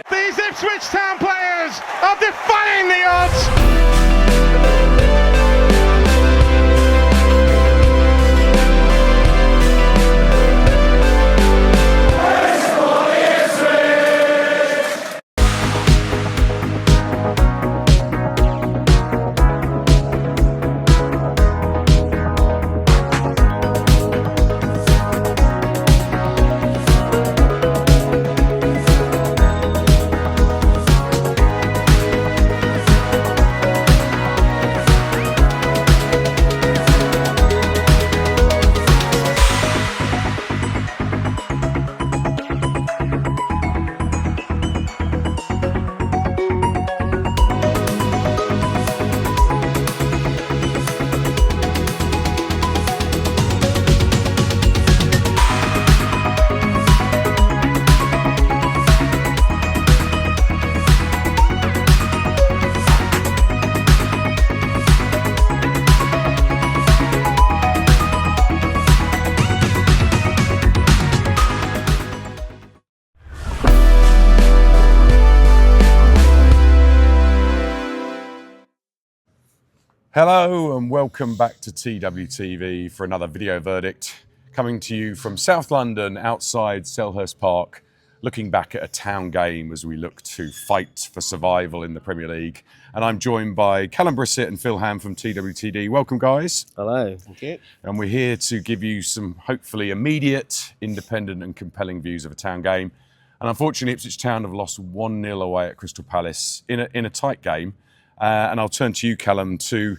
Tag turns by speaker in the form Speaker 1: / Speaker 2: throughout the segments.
Speaker 1: These Ipswich Town players are defying the odds.
Speaker 2: Hello and welcome back to TWTV for another video verdict, coming to you from South London outside Selhurst Park, looking back at a town game as we look to fight for survival in the Premier League. And I'm joined by Kallum, Brisset and Phil Ham from TWTD. Welcome guys.
Speaker 3: Hello. Thank you.
Speaker 2: And we're here to give you some hopefully immediate, independent and compelling views of a town game. And unfortunately Ipswich Town have lost 1-0 away at Crystal Palace in a tight game. And I'll turn to you, Kallum, to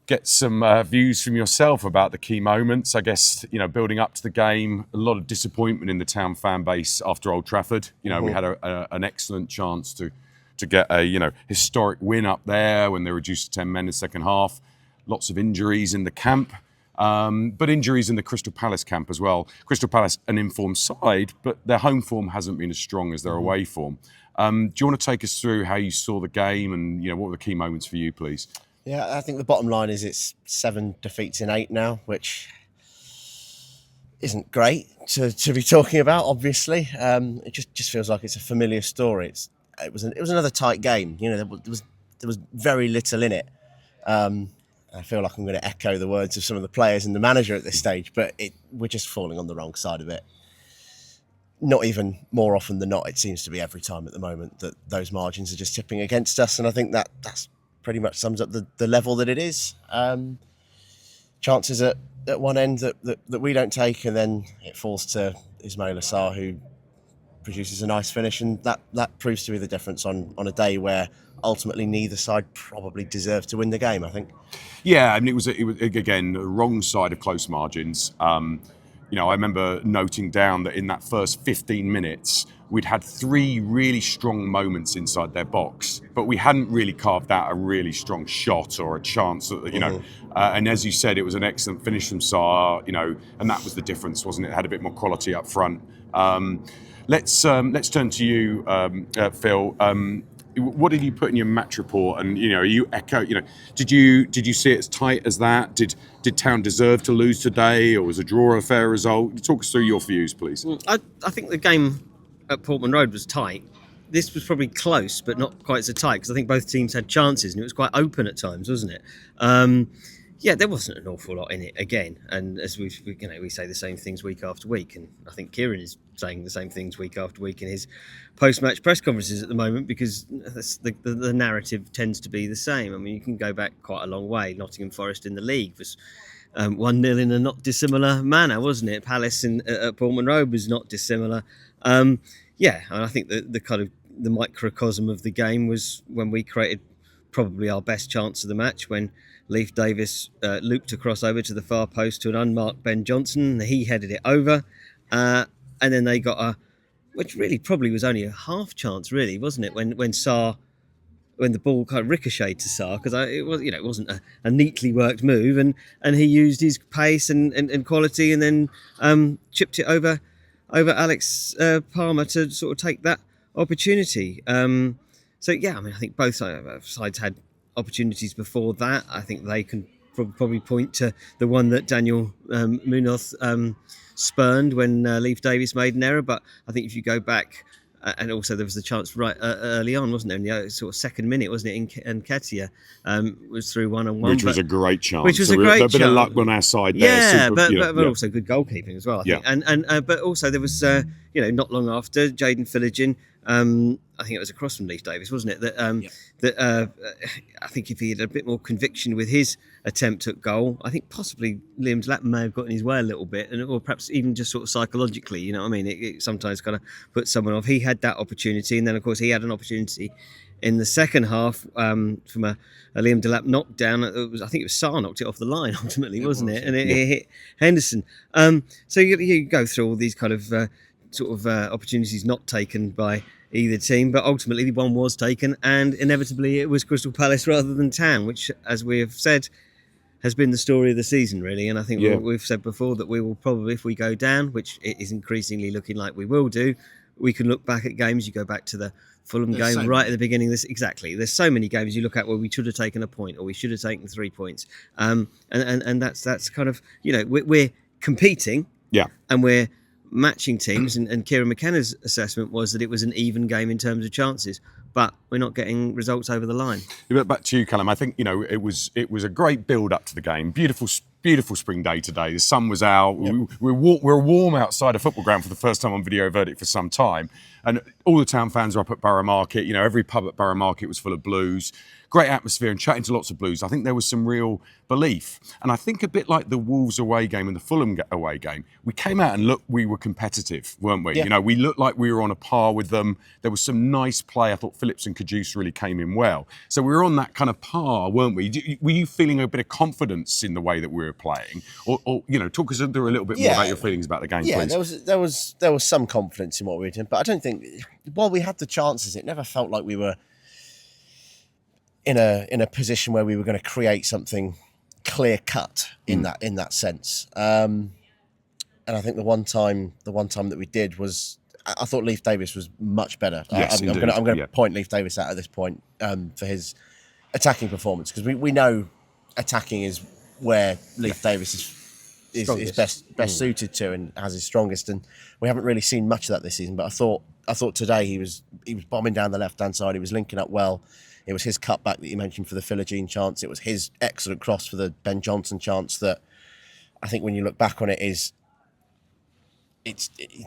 Speaker 2: get some views from yourself about the key moments. I guess, you know, building up to the game, a lot of disappointment in the town fan base after Old Trafford. You know, we had an excellent chance to get a, historic win up there when they reduced to 10 men in the second half. Lots of injuries in the camp, but injuries in the Crystal Palace camp as well. Crystal Palace, an informed side, but their home form hasn't been as strong as their away form. Do you want to take us through how you saw the game and, what were the key moments for you, please?
Speaker 3: Yeah, I think the bottom line is it's 7 defeats in 8 now, which isn't great to be talking about, obviously. It just feels like it's a familiar story. It was another tight game. There was very little in it. I feel like I'm going to echo the words of some of the players and the manager at this stage, but we're just falling on the wrong side of it. Not even more often than not, it seems to be every time at the moment that those margins are just tipping against us, and I think that's pretty much sums up the level that it is. Chances at one end that we don't take, and then it falls to Sarr, who produces a nice finish, and that proves to be the difference on a day where ultimately neither side probably deserved to win the game, I think.
Speaker 2: Yeah, I mean, it was again the wrong side of close margins. I remember noting down that in that first 15 minutes, we'd had 3 really strong moments inside their box, but we hadn't really carved out a really strong shot or a chance, and as you said, it was an excellent finish from Sarr, and that was the difference, wasn't it? It had a bit more quality up front. Let's turn to you, Phil. What did you put in your match report? And you echo. Did you see it as tight as that? Did Town deserve to lose today, or was a draw a fair result? Talk us through your views, please.
Speaker 4: I think the game at Portman Road was tight. This was probably close, but not quite so tight, because I think both teams had chances, and it was quite open at times, wasn't it? There wasn't an awful lot in it again, and as we say the same things week after week, and I think Kieran is saying the same things week after week in his post-match press conferences at the moment, because the narrative tends to be the same. I mean, you can go back quite a long way. Nottingham Forest in the league was 1-0 in a not dissimilar manner, wasn't it? Palace at Portman Road was not dissimilar. And I think the kind of the microcosm of the game was when we created probably our best chance of the match, when Leif Davis looped across over to the far post to an unmarked Ben Johnson. He headed it over, and then they got which really probably was only a half chance, really, wasn't it? When the ball kind of ricocheted to Sarr, because it wasn't a neatly worked move, and he used his pace and quality, and then chipped it over Alex Palmer to sort of take that opportunity. I think both sides had opportunities before that. I think they can probably point to the one that Daniel Munoz spurned when Leif Davis made an error. But I think if you go back and also there was the chance right early on, wasn't there? In the sort of second minute, wasn't it? And Ketia was through 1-on-1,
Speaker 2: which was a great chance.
Speaker 4: Which was
Speaker 2: so
Speaker 4: a great chance.
Speaker 2: A bit of luck on our side there.
Speaker 4: Yeah, but also good goalkeeping as well. I think.
Speaker 2: Yeah.
Speaker 4: But also there was not long after Jayden Philogene. I think it was across from Leif Davis, wasn't it? That I think if he had a bit more conviction with his attempt at goal, I think possibly Liam Delap may have got in his way a little bit, or perhaps even just sort of psychologically. You know what I mean? It sometimes kind of puts someone off. He had that opportunity, and then of course he had an opportunity in the second half from a Liam Delap knockdown. I think it was Sarr knocked it off the line ultimately, wasn't it? And it hit Henderson. So you go through all these kind of opportunities not taken by either team, but ultimately one was taken, and inevitably it was Crystal Palace rather than Town, which, as we have said, has been the story of the season, really. And I think we've said before that we will probably, if we go down, which it is increasingly looking like we will do, we can look back at games. You go back to the Fulham game right at the beginning. Exactly. There's so many games you look at where we should have taken a point, or we should have taken 3 points. And that's kind of, we're competing, and we're matching teams, and Kieran McKenna's assessment was that it was an even game in terms of chances, but we're not getting results over the line.
Speaker 2: But back to you, Kallum. I think it was a great build up to the game. Beautiful spring day today. The sun was out. Yep. We were warm outside a football ground for the first time on Video Verdict for some time, and all the Town fans were up at Borough Market. Every pub at Borough Market was full of Blues. Great atmosphere, and chatting to lots of Blues. I think there was some real belief. And I think a bit like the Wolves away game and the Fulham away game, we came out and looked, we were competitive, weren't we?
Speaker 3: Yeah.
Speaker 2: We looked like we were on a par with them. There was some nice play. I thought Phillips and Kajus really came in well. So we were on that kind of par, weren't we? Were you feeling a bit of confidence in the way that we were playing? Or talk us through a little bit more about your feelings about the game, please.
Speaker 3: There was some confidence in what we were doing, but I don't think, while we had the chances, it never felt like we were in a position where we were going to create something clear cut in that sense. And I think the one time that we did was, I thought Leif Davis was much better.
Speaker 2: Yes,
Speaker 3: I'm going to point Leif Davis out at this point for his attacking performance, because we know attacking is where Leif Davis is best suited to and has his strongest, and we haven't really seen much of that this season. But I thought today he was bombing down the left hand side. He was linking up well. It was his cutback that you mentioned for the Philogene chance. It was his excellent cross for the Ben Johnson chance that I think when you look back on it he's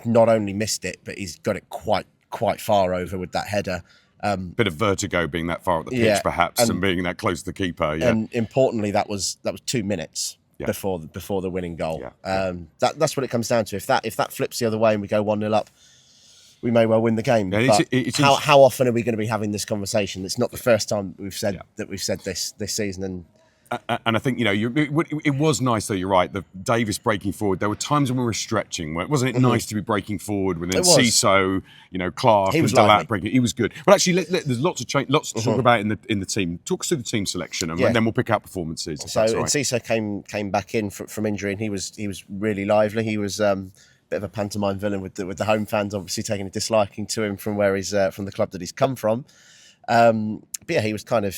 Speaker 3: not only missed it, but he's got it quite far over with that header.
Speaker 2: Bit of vertigo being that far up the pitch, perhaps, and being that close to the keeper. Yeah.
Speaker 3: And importantly, that was 2 minutes before the winning goal. That's what it comes down to. If that flips the other way and we go 1-0 up, we may well win the game.
Speaker 2: Yeah,
Speaker 3: but how often are we going to be having this conversation? It's not the first time we've said this season.
Speaker 2: And I think, it was nice, though, you're right, the Davis breaking forward. There were times when we were stretching. Wasn't it nice to be breaking forward with Ciso, Clark, and Delap breaking? He was good. But actually, there's lots to talk about in the team. Talk us through the team selection, and then we'll pick out performances.
Speaker 3: So Ciso came back in from injury, and he was really lively. He was bit of a pantomime villain with the home fans, obviously taking a disliking to him from where he's from the club that he's come from. But yeah, he was kind of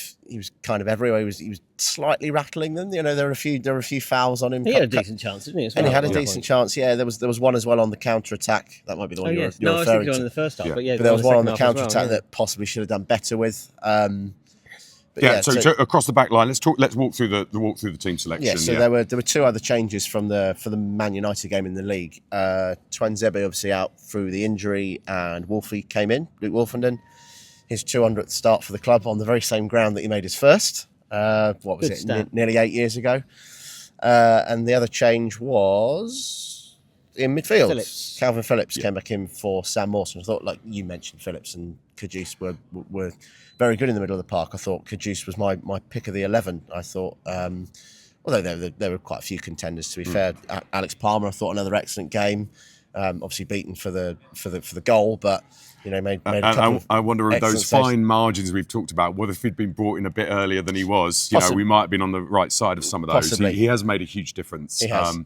Speaker 3: everywhere. He was slightly rattling them. There were a few fouls on him.
Speaker 4: He had a decent chance, didn't he?
Speaker 3: And he had a decent chance. Yeah, there was one as well on the counter attack. That might be the one you're referring to.
Speaker 4: In the first half, but
Speaker 3: there was one on the counter attack that possibly should have done better with.
Speaker 2: So across the back line, let's walk through the team selection.
Speaker 3: Yeah, so there were 2 other changes for the Man United game in the league. Twanzebe obviously out through the injury, and Wolfie came in, Luke Wolfenden. His 200th start for the club on the very same ground that he made his first. Nearly 8 years ago. And the other change was in midfield.
Speaker 4: Phillips.
Speaker 3: Calvin Phillips came back in for Sam Mawson. I thought, like you mentioned, Phillips and Kajus were very good in the middle of the park. I thought Kajus was my pick of the 11. I thought, although there were quite a few contenders, to be fair. Alex Palmer, I thought, another excellent game. Obviously beaten for the goal, but made a couple of
Speaker 2: I wonder if those fine margins we've talked about, whether if he'd been brought in a bit earlier than he was, we might have been on the right side of some of those. He has made a huge difference.
Speaker 3: He has.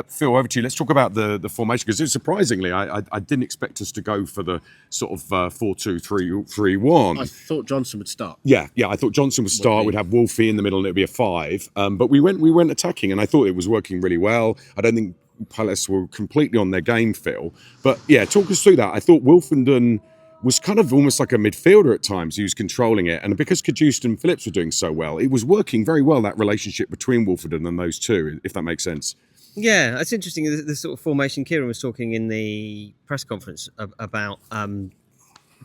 Speaker 2: Phil, over to you. Let's talk about the formation, because surprisingly, I didn't expect us to go for the sort of 4-2-3-1.
Speaker 5: I thought Johnson would start.
Speaker 2: Yeah, I thought Johnson would start. We'd have Wolfie in the middle, and it'd be a 5. But we went attacking, and I thought it was working really well. I don't think Palace were completely on their game, Phil. But yeah, talk us through that. I thought Wolfenden was kind of almost like a midfielder at times. He was controlling it. And because Cajuste and Phillips were doing so well, it was working very well, that relationship between Wolfenden and those two, if that makes sense.
Speaker 4: Yeah, it's interesting, the sort of formation. Kieran was talking in the press conference about Jayden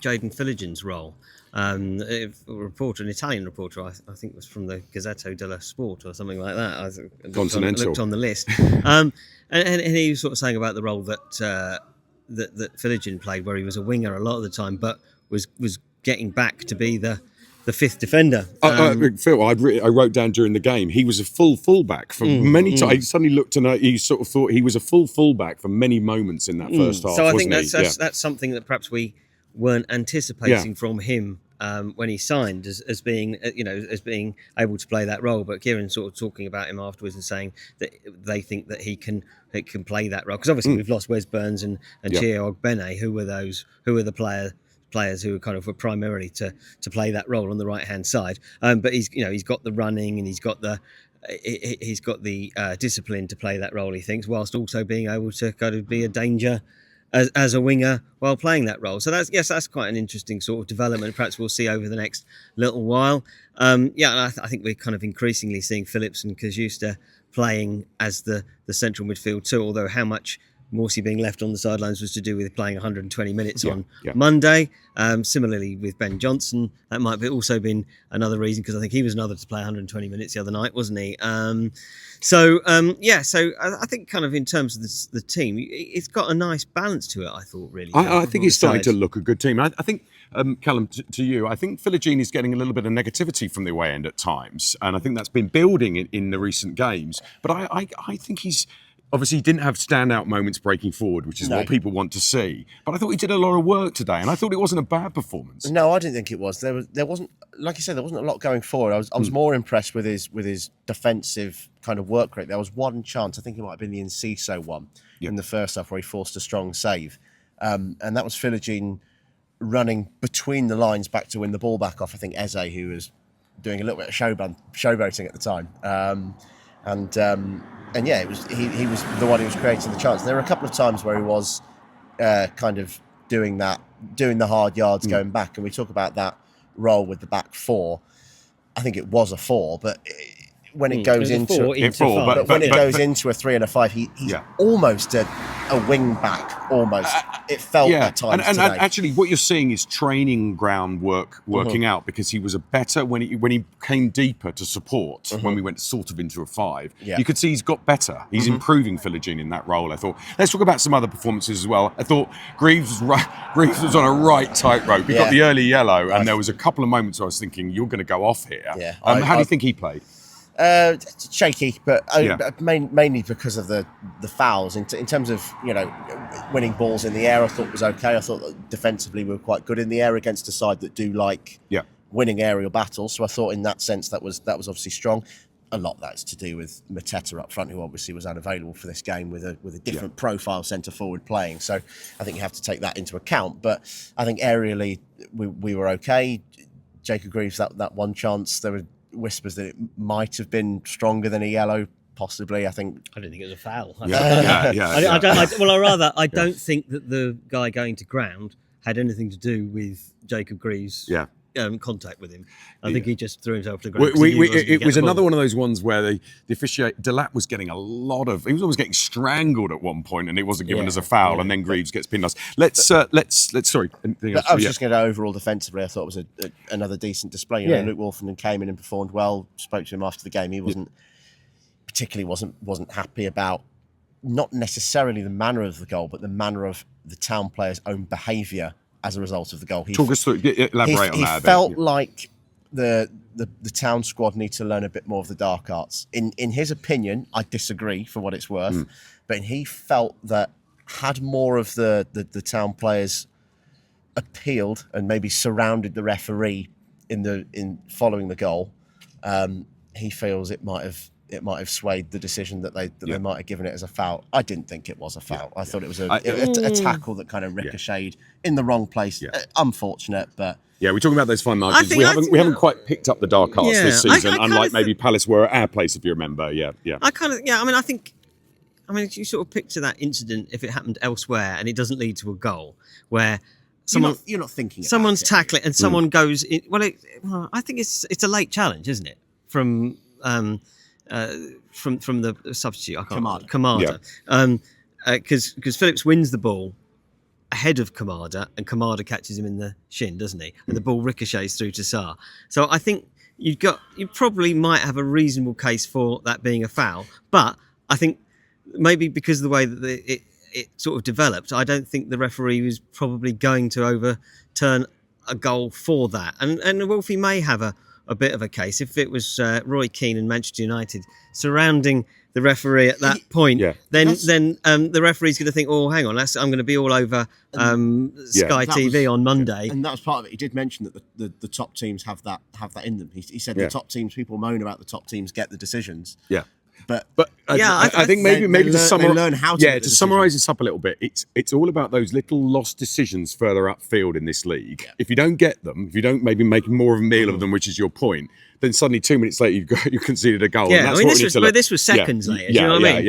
Speaker 4: Philogен's role. An Italian reporter, I think was from the Gazzetta dello Sport or something like that. I looked on the list. And he was sort of saying about the role that Philogen played, where he was a winger a lot of the time, but was getting back to be the fifth defender.
Speaker 2: Phil, I wrote down during the game, he was a full fullback for many times. I suddenly looked and he sort of thought he was a full fullback for many moments in that first half.
Speaker 4: So I think that's something that perhaps we weren't anticipating from him when he signed as being able to play that role. But Kieran sort of talking about him afterwards and saying that they think that he can play that role, because obviously we've lost Wes Burns and Chio Ogbene, who were the players who were primarily to play that role on the right hand side. But he's got the running and he's got the discipline to play that role, he thinks, whilst also being able to kind of be a danger as a winger while playing that role. So that's quite an interesting sort of development. Perhaps we'll see over the next little while. And I think we're kind of increasingly seeing Phillips and Cajuste playing as the central midfield too, although how much Morsey being left on the sidelines was to do with playing 120 minutes on Monday. Similarly with Ben Johnson, that might be also been another reason, because I think he was another to play 120 minutes the other night, wasn't he? So I think kind of in terms of the team, it's got a nice balance to it, I thought, really.
Speaker 2: I think he's starting to look a good team. I think, Kallum, to you, I think Philogene is getting a little bit of negativity from the away end at times, and I think that's been building in the recent games. But I think he's... Obviously, he didn't have standout moments breaking forward, which is what people want to see. But I thought he did a lot of work today, and I thought it wasn't a bad performance.
Speaker 3: No, I didn't think it was. There wasn't, like you said, there wasn't a lot going forward. I was more impressed with his defensive kind of work rate. There was one chance, I think it might have been the Enciso one in the first half, where he forced a strong save, and that was Philogene running between the lines back to win the ball back off, I think, Eze, who was doing a little bit of showboating at the time. And yeah, it was he was the one who was creating the chance. There were a couple of times where he was kind of doing the hard yards going back, and we talk about that role with the back four. I think it was a 4, but when it goes into a 3 and a 5, he's almost a wing back. Almost, it felt at times.
Speaker 2: And actually, what you're seeing is training ground working out, because he was a better when he came deeper to support. When we went sort of into a 5, you could see he's got better. He's improving Philogene in that role. I thought. Let's talk about some other performances as well. I thought Greaves was on a right tightrope. He got the early yellow, and there was a couple of moments where I was thinking, you're going to go off here.
Speaker 3: Yeah.
Speaker 2: How do you think he played?
Speaker 3: Shaky, but mainly because of the fouls. In terms of winning balls in the air, I thought was okay. I thought that defensively we were quite good in the air against a side that do like winning aerial battles. So I thought in that sense that was obviously strong. A lot of that's to do with Mateta up front, who obviously was unavailable for this game with a different profile centre forward playing. So I think you have to take that into account. But I think aerially we were okay. Jacob Greaves, that one chance, there were whispers that it might have been stronger than a yellow, possibly. I don't think it was a foul. I don't think that the guy going to ground had anything to do with Jacob Greaves' contact with him. I think he just threw himself to the ground.
Speaker 2: It was another one of those ones where the officiate, Delap was getting he was almost getting strangled at one point, and it wasn't given as a foul, and then Greaves gets pinned us. Sorry.
Speaker 3: I was just going to go overall defensively. I thought it was another decent display. Luke Wolfenden came in and performed well. Spoke to him after the game. He wasn't happy about not necessarily the manner of the goal, but the manner of the Town players' own behaviour as a result of the goal.
Speaker 2: Talk us through, elaborate on that a bit.
Speaker 3: He felt like the Town squad need to learn a bit more of the dark arts. In his opinion, I disagree for what it's worth, but he felt that had more of the Town players appealed and maybe surrounded the referee in following the goal, he feels it might have swayed the decision that they might have given it as a foul. I didn't think it was a foul. I thought it was a tackle that kind of ricocheted in the wrong place. Unfortunate, but
Speaker 2: we're talking about those fine margins. We haven't quite picked up the dark arts this season, unlike maybe Palace were at our place, if you remember.
Speaker 4: I mean, if you sort of picture that incident, if it happened elsewhere and it doesn't lead to a goal, where
Speaker 3: you're not thinking.
Speaker 4: Someone's
Speaker 3: about it.
Speaker 4: tackling and someone goes in. Well, I think it's a late challenge, isn't it? From the substitute, Kamada. Because Phillips wins the ball ahead of Kamada, and Kamada catches him in the shin, doesn't he? And the ball ricochets through to Sarr. So I think you probably might have a reasonable case for that being a foul, but I think maybe because of the way that it sort of developed, I don't think the referee was probably going to overturn a goal for that. And Wolfie may have a bit of a case if it was Roy Keane and Manchester United surrounding the referee at that point. Then the referee's going to think, oh, hang on, I'm going to be all over Sky TV on Monday.
Speaker 3: And that was part of it. He did mention that the top teams have that in them. He said the top teams, people moan about the top teams get the decisions.
Speaker 2: Yeah.
Speaker 3: But
Speaker 2: I think maybe to summarise this up a little bit, it's all about those little lost decisions further upfield in this league. Yeah. If you don't get them, if you don't maybe make more of a meal of them, which is your point, then suddenly 2 minutes later you conceded a goal.
Speaker 4: Yeah,
Speaker 2: and that's
Speaker 4: this was seconds later. Do you know what I mean?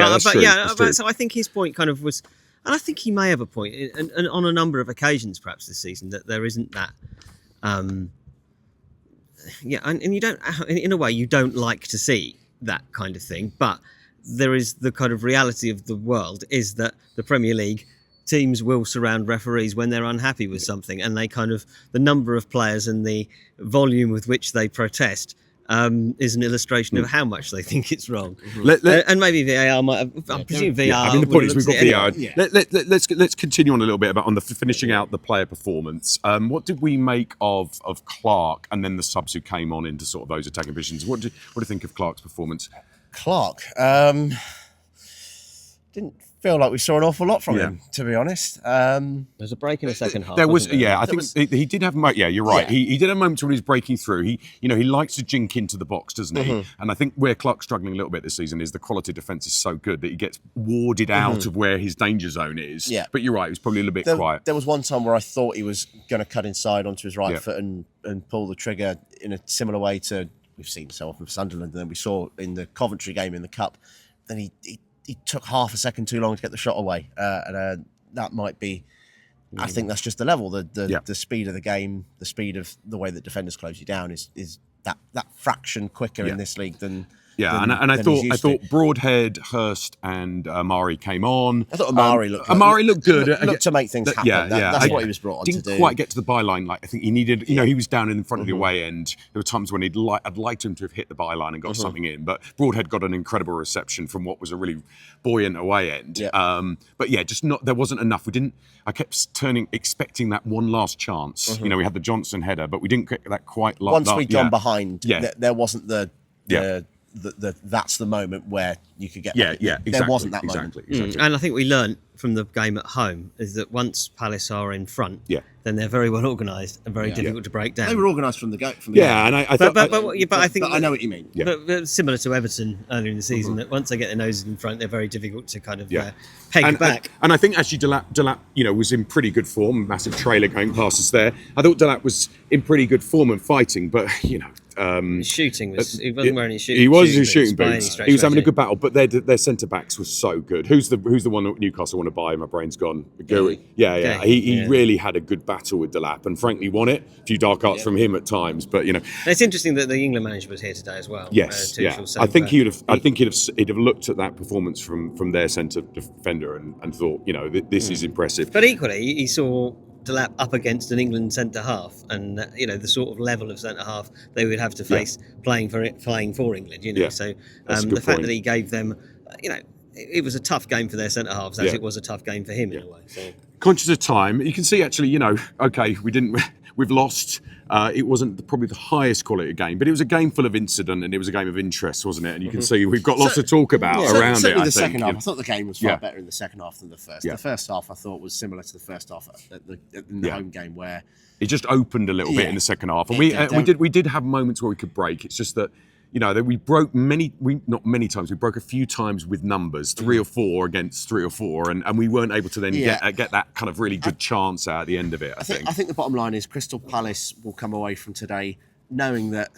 Speaker 4: But so I think his point kind of was, and I think he may have a point, and on a number of occasions perhaps this season, that there isn't that. And you don't, in a way, you don't like to see that kind of thing, but there is the kind of reality of the world is that the Premier League teams will surround referees when they're unhappy with something, and they kind of, the number of players and the volume with which they protest is an illustration of how much they think it's wrong. And maybe VAR might have, I presume VAR.
Speaker 2: I mean, the point is we've got VAR. Let's continue on a little bit on the finishing out the player performance. What did we make of Clark and then the subs who came on into sort of those attacking positions? What do you think of Clark's performance?
Speaker 3: Clark didn't feel like we saw an awful lot from him, to be honest.
Speaker 4: There's a break in the second half.
Speaker 2: There was, I think he did have. Yeah, you're right. He did have moments when he was breaking through. He likes to jink into the box, doesn't he? And I think where Clark's struggling a little bit this season is the quality of defence is so good that he gets warded out of where his danger zone is. Yeah. But you're right, he was probably a little bit quiet.
Speaker 3: There was one time where I thought he was going to cut inside onto his right foot and pull the trigger in a similar way to we've seen so often for Sunderland, and then we saw in the Coventry game in the Cup. Then he took half a second too long to get the shot away, and that might be. I think that's just the level, the speed of the game, the speed of the way that defenders close you down is that fraction quicker in this league than.
Speaker 2: Yeah, and I thought Broadhead, Hurst, and Amari came on.
Speaker 3: I thought Amari looked
Speaker 2: good.
Speaker 3: Looked to make things happen. That's what he was brought on to do.
Speaker 2: Didn't quite get to the byline. Like I think he needed. He was down in front of the away end. There were times when I'd liked him to have hit the byline and got something in. But Broadhead got an incredible reception from what was a really buoyant away end. Yeah. But just not. There wasn't enough. I kept expecting that one last chance. We had the Johnson header, but we didn't get that quite.
Speaker 3: Once we'd gone behind, there wasn't that's the moment where you could get
Speaker 2: exactly,
Speaker 3: there wasn't that moment.
Speaker 2: Exactly.
Speaker 4: And I think we learnt from the game at home is that once Palace are in front, then they're very well organised and very difficult to break down.
Speaker 3: They were organised from the go.
Speaker 2: And I thought,
Speaker 4: I think
Speaker 3: I know what you mean.
Speaker 4: But similar to Everton earlier in the season, that once they get their noses in front, they're very difficult to kind of peg back.
Speaker 2: And I think actually Delap, was in pretty good form. Massive trailer going past us there. I thought Delap was in pretty good form and fighting, but
Speaker 4: his shooting was. He wasn't wearing his shooting.
Speaker 2: He was in his shooting boots. He was having a good battle, but their centre backs were so good. Who's the one that Newcastle want to buy? My brain's gone. Gary. Yeah. He really had a good battle with Delap, and frankly won it. A few dark arts from him at times, but
Speaker 4: It's interesting that the England manager was here today as well.
Speaker 2: Yes, I think he'd have looked at that performance from their centre defender and thought, this is impressive.
Speaker 4: But equally, he saw Delap up against an England centre half, and the sort of level of centre half they would have to face playing for England. So the fact that he gave them, it was a tough game for their centre halves as it was a tough game for him in a way. So.
Speaker 2: Conscious of time, you can see actually, we've lost. It wasn't probably the highest quality game, but it was a game full of incident and it was a game of interest, wasn't it? And you can see we've got lots to talk about around it.
Speaker 3: The second half, I thought the game was far better in the second half than the first. The first half I thought was similar to the first half in the home game where
Speaker 2: it just opened a little bit in the second half, and we did have moments where we could break. It's just that. That we broke not many times. We broke a few times with numbers, 3 or 4 against 3 or 4, and we weren't able to then get that kind of really good chance out at the end of it. I
Speaker 3: think the bottom line is Crystal Palace will come away from today knowing that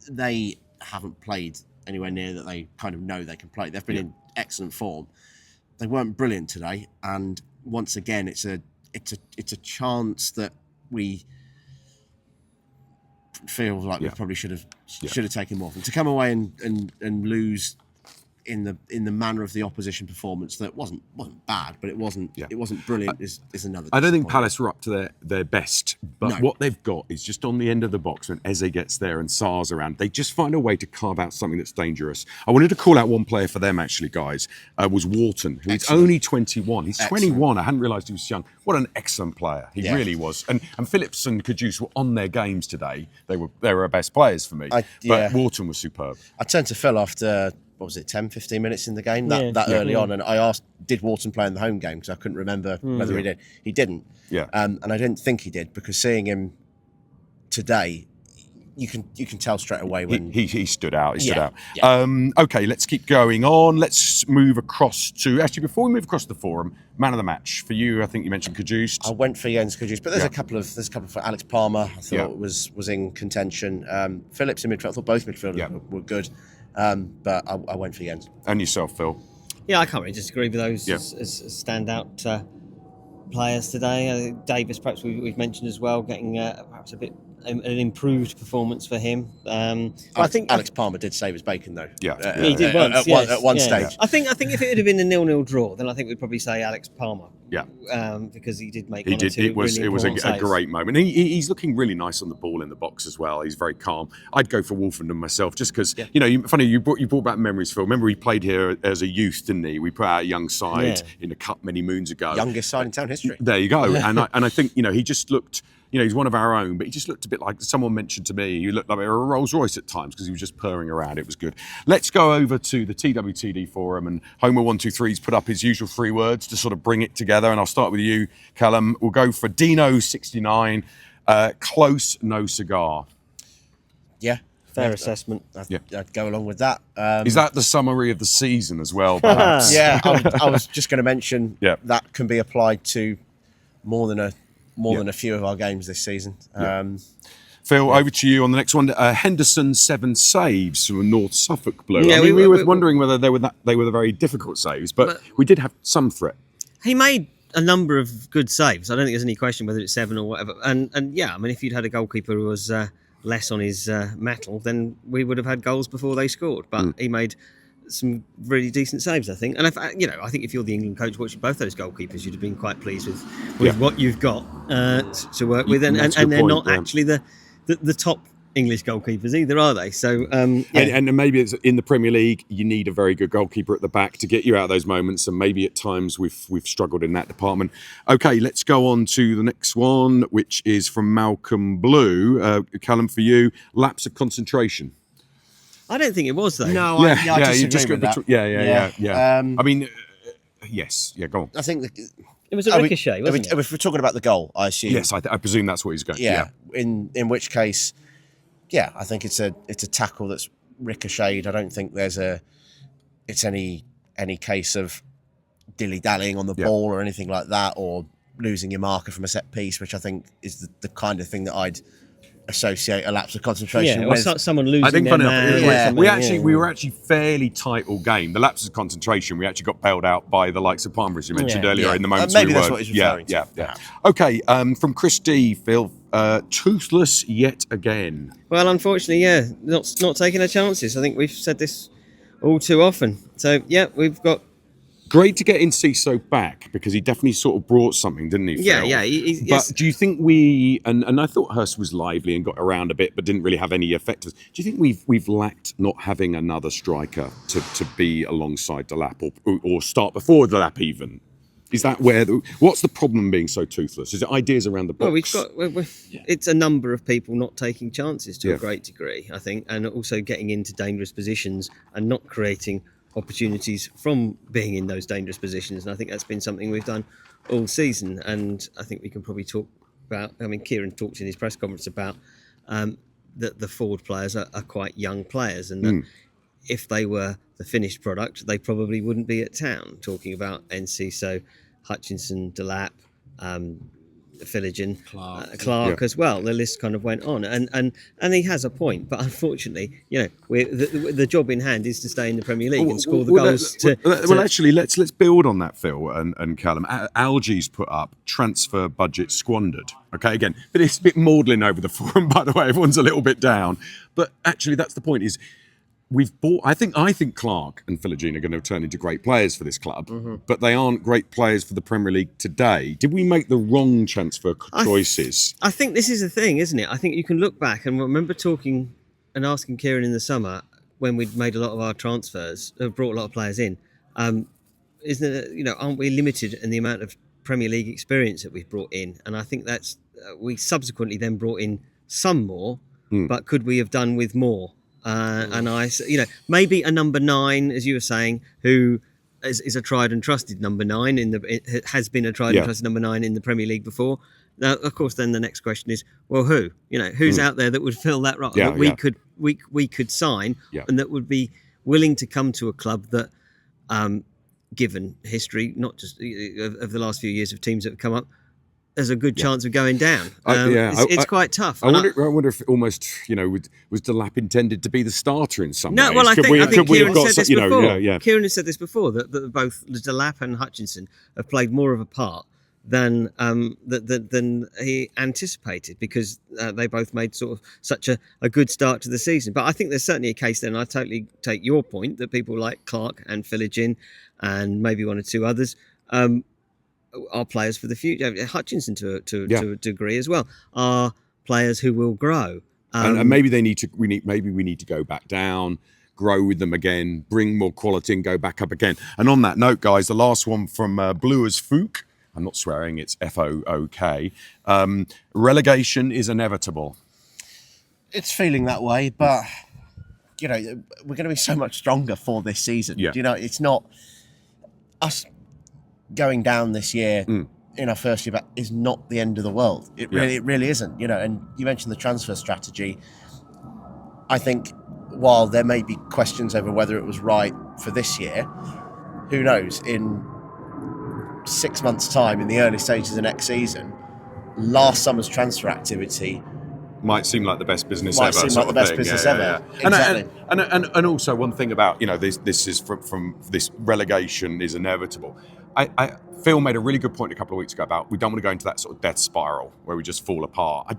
Speaker 3: they haven't played anywhere near that they kind of know they can play. They've been in excellent form. They weren't brilliant today, and once again, it's a chance that we feel like we probably should have taken more. And to come away and lose in the manner of the opposition performance that wasn't bad, but it wasn't brilliant is another.
Speaker 2: I don't think Palace were up to their best, but
Speaker 3: No.
Speaker 2: what they've got is just on the end of the box when Eze gets there and Sarr's around, they just find a way to carve out something that's dangerous. I wanted to call out one player for them actually, guys, was Wharton, who's only 21. He's 21. I hadn't realised he was young. What an excellent player. He really was. And Phillips and Kajus were on their games today. They were our best players for me. But Wharton was superb.
Speaker 3: I turned to Phil after, 10, 15 minutes in the game, that early on, and I asked, did Wharton play in the home game? Because I couldn't remember whether he did. He didn't.
Speaker 2: Yeah.
Speaker 3: And I didn't think he did, because seeing him today, you can tell straight away when...
Speaker 2: He stood out. He stood out.
Speaker 3: Yeah.
Speaker 2: Okay, let's keep going on. Let's move across to... Actually, before we move across the forum, man of the match. For you, I think you mentioned Kajus.
Speaker 3: I went for Jens Kajus, but there's a couple for Alex Palmer. I thought was in contention. Phillips in midfield. I thought both midfielders were good. But I went for Jens.
Speaker 2: And yourself, Phil?
Speaker 4: Yeah, I can't really disagree with those as standout players today. Davis, perhaps we've mentioned as well, getting perhaps a bit an improved performance for him. I think
Speaker 3: Alex Palmer did save his bacon though.
Speaker 2: Yeah,
Speaker 4: he did once
Speaker 3: at one stage.
Speaker 4: I think if it had been a 0-0 draw, then I think we'd probably say Alex Palmer.
Speaker 2: Yeah,
Speaker 4: because he did make.
Speaker 2: He
Speaker 4: one
Speaker 2: did.
Speaker 4: Or two
Speaker 2: It was
Speaker 4: really
Speaker 2: a great moment. He's looking really nice on the ball in the box as well. He's very calm. I'd go for Wolfenden myself, just because funny you brought back memories, Phil. Remember he played here as a youth, didn't he? We put out a young side in the cup many moons ago.
Speaker 3: Youngest side in town history.
Speaker 2: There you go. and I think he just looked. He's one of our own, but he just looked a bit like someone mentioned to me. He looked like a Rolls Royce at times because he was just purring around. It was good. Let's go over to the TWTD forum, and Homer123's put up his usual 3 words to sort of bring it together. And I'll start with you, Kallum. We'll go for Dino69. Close, no cigar.
Speaker 3: Yeah.
Speaker 4: Fair assessment.
Speaker 3: I'd go along with that.
Speaker 2: Is that the summary of the season as well, perhaps?
Speaker 3: Yeah, I was just going to mention that can be applied to more than a few of our games this season.
Speaker 2: Phil, over to you on the next one. Henderson 7 saves from a North Suffolk Blue.
Speaker 4: Yeah,
Speaker 2: we were wondering whether they were the very difficult saves, but we did have some threat.
Speaker 4: He made a number of good saves. I don't think there's any question whether it's 7 or whatever. And yeah, I mean, if you'd had a goalkeeper who was less on his mettle, then we would have had goals before they scored. But he made some really decent saves, I think. And I think if you're the England coach watching both those goalkeepers, you'd have been quite pleased with what you've got to work with. And they're not actually the top English goalkeepers either, are they? So
Speaker 2: and maybe it's in the Premier League, you need a very good goalkeeper at the back to get you out of those moments, and maybe at times we've struggled in that department. Okay, let's go on to the next one, which is from Malcolm Blue. Kallum, for you, lapse of concentration.
Speaker 4: I don't think it was, though.
Speaker 3: No, I disagree with that.
Speaker 2: Yeah. I mean, yes. Yeah, go on.
Speaker 3: I think
Speaker 4: it was a ricochet, wasn't it?
Speaker 3: If we're talking about the goal, I assume.
Speaker 2: Yes, I presume that's what he's going.
Speaker 3: Yeah. In which case, I think it's a tackle that's ricocheted. I don't think it's any case of dilly-dallying on the ball or anything like that, or losing your marker from a set piece, which I think is the kind of thing that I'd associate a lapse of concentration with.
Speaker 4: Someone losing
Speaker 2: I think
Speaker 4: their man.
Speaker 2: We were actually fairly tight all game. The lapse of concentration, we actually got bailed out by the likes of Palmer, as you mentioned earlier, in the moments
Speaker 3: maybe
Speaker 2: we
Speaker 3: that's
Speaker 2: were.
Speaker 3: what he's referring to.
Speaker 2: Yeah. Okay, from Chris D, Phil, toothless yet again.
Speaker 4: Well, unfortunately, not taking our chances. I think we've said this all too often. So, we've got...
Speaker 2: Great to get Enciso back, because he definitely sort of brought something, didn't he, Phil?
Speaker 4: Yeah.
Speaker 2: But do you think we... And I thought Hurst was lively and got around a bit, but didn't really have any effect. Do you think we've lacked not having another striker to be alongside Delap or start before Delap even? Is that what's the problem being so toothless? Is it ideas around the box?
Speaker 4: Well, it's a number of people not taking chances to a great degree, I think, and also getting into dangerous positions and not creating opportunities from being in those dangerous positions. And I think that's been something we've done all season. And I think we can probably talk about, Kieran talked in his press conference about that the forward players are quite young players, and that if they were the finished product, they probably wouldn't be at town. Talking about Enciso, Hutchinson, Delap, Philogene,
Speaker 3: Clark.
Speaker 4: as well. The list kind of went on, and he has a point. But unfortunately, the job in hand is to stay in the Premier League and score the goals.
Speaker 2: Actually, let's build on that, Phil and Kallum. Algie's put up transfer budget squandered. Okay, again, but it's a bit maudlin over the forum. By the way, everyone's a little bit down. But actually, that's the point. Is we've bought. I think Clark and Philogene are going to turn into great players for this club, but they aren't great players for the Premier League today. Did we make the wrong transfer choices?
Speaker 4: I think this is the thing, isn't it? I think you can look back and remember talking and asking Kieran in the summer when we'd made a lot of our transfers, brought a lot of players in. Isn't it? Aren't we limited in the amount of Premier League experience that we've brought in? And I think that's we subsequently then brought in some more, but could we have done with more? Maybe a number 9, as you were saying, who is a tried and trusted number 9 has been a tried and trusted number 9 in the Premier League before. Now, of course, then the next question is, well, who? Who's out there that would fill that role that we could sign and that would be willing to come to a club that, given history, not just of the last few years of teams that have come up, there's a good chance of going down. It's quite tough.
Speaker 2: I wonder if it almost, was Delap intended to be the starter in some ways?
Speaker 4: No, well, I think Kieran said this before. Kieran has said this before, that both Delap and Hutchinson have played more of a part than he anticipated, because they both made sort of such a good start to the season. But I think there's certainly a case then, I totally take your point, that people like Clark and Philogene and maybe one or two others are players for the future. Hutchinson to a degree as well are players who will grow.
Speaker 2: And maybe we need to go back down, grow with them again, bring more quality and go back up again. And on that note, guys, the last one from Blue as Fook. I'm not swearing, it's Fook. Relegation is inevitable.
Speaker 3: It's feeling that way, but we're going to be so much stronger for this season.
Speaker 2: Yeah.
Speaker 3: It's not us going down this year in our first year back is not the end of the world. It really isn't. And you mentioned the transfer strategy. I think while there may be questions over whether it was right for this year, who knows? In 6 months' time, in the early stages of next season, last summer's transfer activity
Speaker 2: might seem like the best business
Speaker 3: ever.
Speaker 2: Exactly. And also one thing about this is from this relegation is inevitable. Phil made a really good point a couple of weeks ago about we don't want to go into that sort of death spiral where we just fall apart. I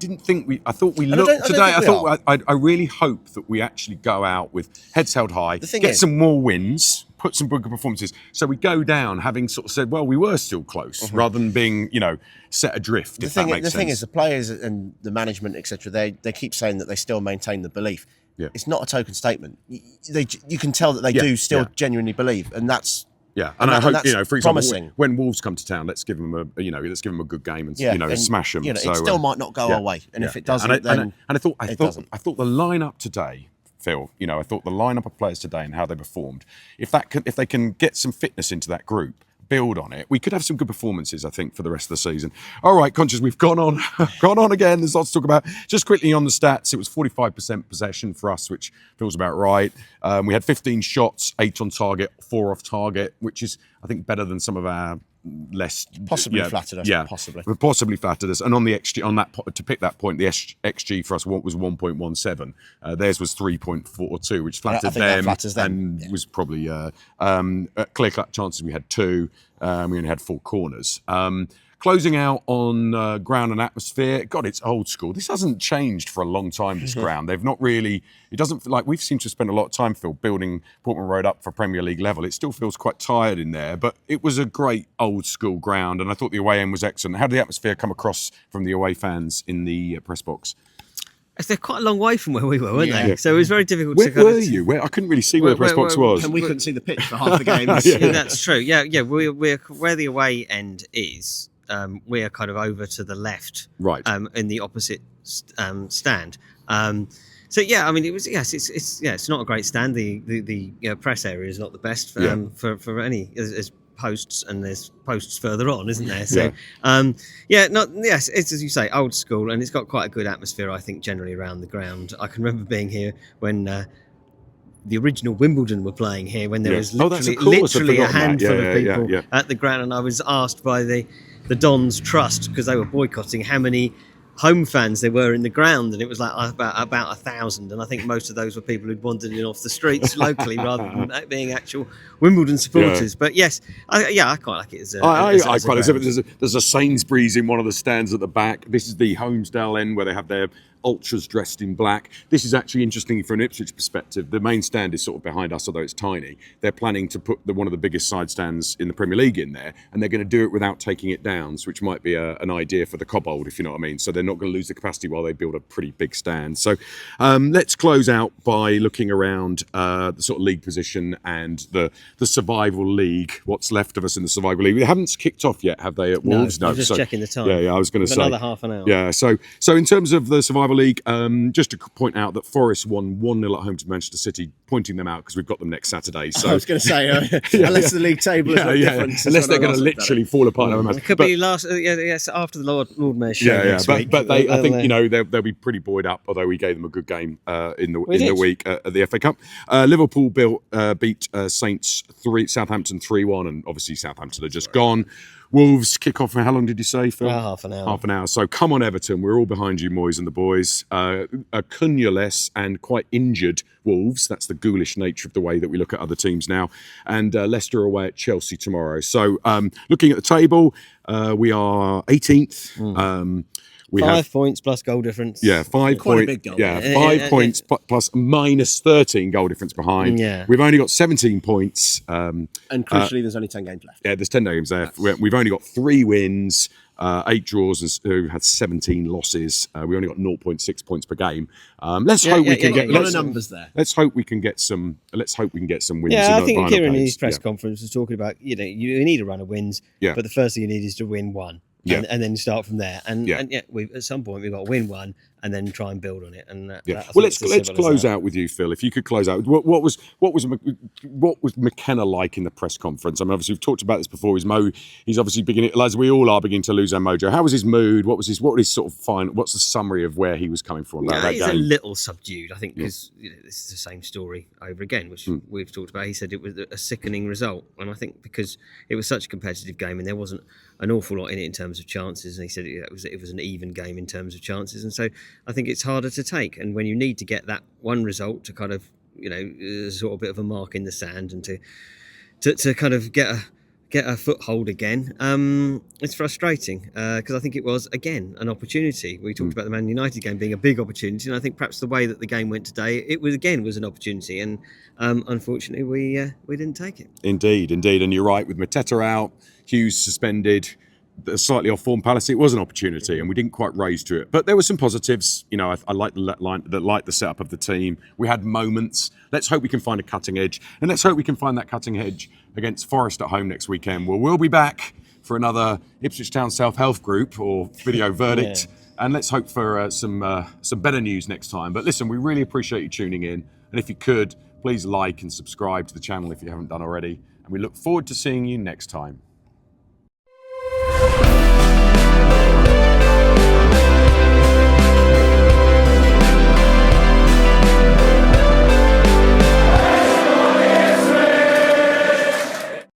Speaker 2: really hope that we actually go out with heads held high, get some more wins, put some good performances, so we go down having sort of said, well, we were still close, rather than being set adrift. The
Speaker 3: thing is, the players and the management, etc., they keep saying that they still maintain the belief.
Speaker 2: Yeah.
Speaker 3: It's not a token statement. You can tell that they do still genuinely believe, and that's.
Speaker 2: Yeah, and I hope for example,
Speaker 3: promising.
Speaker 2: When Wolves come to town, let's give them a good game and smash them.
Speaker 3: It still might not go our way, and if it doesn't, then
Speaker 2: I thought the lineup today, Phil. I thought the lineup of players today and how they performed. If they can get some fitness into that group, build on it, we could have some good performances, I think, for the rest of the season. All right, conscious, we've gone on again. There's lots to talk about. Just quickly on the stats, it was 45% possession for us, which feels about right. We had 15 shots, 8 on target, 4 off target, which is, I think, better than some of our less
Speaker 3: flattered us.
Speaker 2: Yeah, possibly flattered us. And on the XG, on that to pick that point, the XG for us was 1.17. Theirs was 3.42, which flattered them, and was probably clear cut chances. We had 2. We only had 4 corners. Closing out on ground and atmosphere. God, it's old school. This hasn't changed for a long time, this ground. They've not really, it doesn't, like we've seemed to spend a lot of time, Phil, building Portman Road up for Premier League level. It still feels quite tired in there, but it was a great old school ground, and I thought the away end was excellent. How did the atmosphere come across from the away fans in the press box?
Speaker 4: They're quite a long way from where we were, weren't they? So it was very difficult
Speaker 2: to
Speaker 4: Where
Speaker 2: were you? I couldn't really see where the press box was.
Speaker 3: And we couldn't see the pitch for half the games.
Speaker 4: That's true. Yeah. We're where the away end is. We're kind of over to the left,
Speaker 2: right?
Speaker 4: In the opposite stand. So yeah, I mean, it was it's not a great stand. The press area is not the best for any. There's posts and there's posts further on, isn't there? So it's as you say, old school, and it's got quite a good atmosphere, I think, generally around the ground. I can remember being here when the original Wimbledon were playing here, when there was literally a handful of people at the ground, and I was asked by the the Dons' trust, because they were boycotting how many home fans there were in the ground, and it was like about 1,000, and I think most of those were people who'd wandered in off the streets locally rather than being actual Wimbledon supporters. But yes, I quite like it as a
Speaker 2: I quite like
Speaker 4: ground.
Speaker 2: it. There's a Sainsbury's in one of the stands at the back. This is the Holmesdale end where they have their ultras dressed in black. This is actually interesting from an Ipswich perspective. The main stand is sort of behind us, although it's tiny. They're planning to put one of the biggest side stands in the Premier League in there, and they're going to do it without taking it down, which might be an idea for the Cobbold, if you know what I mean. So they're not going to lose the capacity while they build a pretty big stand. So let's close out by looking around the sort of league position and the survival league. What's left of us in the survival league? They haven't kicked off yet, have they, at Wolves?
Speaker 4: No, just checking the time.
Speaker 2: Yeah, I was going to say
Speaker 4: another half an hour.
Speaker 2: Yeah, so in terms of the survival league, just to point out that Forest won 1-0 at home to Manchester City, pointing them out because we've got them next Saturday. So
Speaker 3: I was going to say, unless the league table is not different.
Speaker 2: Unless they're going to literally fall apart.
Speaker 4: It could be last, yes, after the Lord Mayor's show next week.
Speaker 2: But I think they'll be pretty buoyed up. Although we gave them a good game in the week at the FA Cup. Liverpool beat Southampton 3-1, and obviously Southampton are just gone. Wolves kick off for how long did you say, Phil?
Speaker 4: Half an hour.
Speaker 2: Half an hour. So come on, Everton. We're all behind you, Moyes and the boys. Cunha-less and quite injured Wolves. That's the ghoulish nature of the way that we look at other teams now. And Leicester away at Chelsea tomorrow. So looking at the table, we are 18th. We
Speaker 4: 5 points plus goal difference.
Speaker 2: Yeah, 5
Speaker 3: Quite a
Speaker 2: points.
Speaker 3: big goal.
Speaker 2: Yeah, 5 points plus minus 13 goal difference behind.
Speaker 4: Yeah.
Speaker 2: We've only got 17 points.
Speaker 3: And crucially, there's only 10 games left.
Speaker 2: Yeah, there's 10 games there. We've only got 3 wins, 8 draws, and who had 17 losses. We only got 0.6 points per game. Let's hope we can get
Speaker 3: a lot of numbers there.
Speaker 2: Let's hope we can get some. Let's hope we can get some wins.
Speaker 4: Yeah,
Speaker 2: in
Speaker 4: I think
Speaker 2: final
Speaker 4: Kieran in
Speaker 2: place.
Speaker 4: his press conference was talking about, you need a run of wins, but the first thing you need is to win one.
Speaker 2: Yeah.
Speaker 4: And then start from there. And at some point we've got to win one and then try and build on it. And
Speaker 2: well, let's close out with you, Phil. If you could close out, what was McKenna like in the press conference? I mean, obviously we've talked about this before. He's obviously beginning, as we all are, beginning to lose our mojo. How was his mood? What was his sort of what's the summary of where he was coming from?
Speaker 4: He's a little subdued, I think, because this is the same story over again, which we've talked about. He said it was a sickening result, and I think because it was such a competitive game and there wasn't an awful lot in it in terms of chances, and he said it was an even game in terms of chances, and so I think it's harder to take. And when you need to get that one result to kind of sort of bit of a mark in the sand and to kind of get a foothold again, it's frustrating because I think it was again an opportunity. We talked about the Man United game being a big opportunity, and I think perhaps the way that the game went today, it was an opportunity, and unfortunately we didn't take it. Indeed,
Speaker 2: and you're right with Mateta out, Hughes suspended, the slightly off form Palace. It was an opportunity, and we didn't quite raise to it. But there were some positives. I like the setup of the team. We had moments. Let's hope we can find a cutting edge, and let's hope we can find that cutting edge against Forest at home next weekend. We'll be back for another Ipswich Town Self-Help Group or video verdict, and let's hope for some better news next time. But listen, we really appreciate you tuning in, and if you could, please like and subscribe to the channel if you haven't done already, and we look forward to seeing you next time.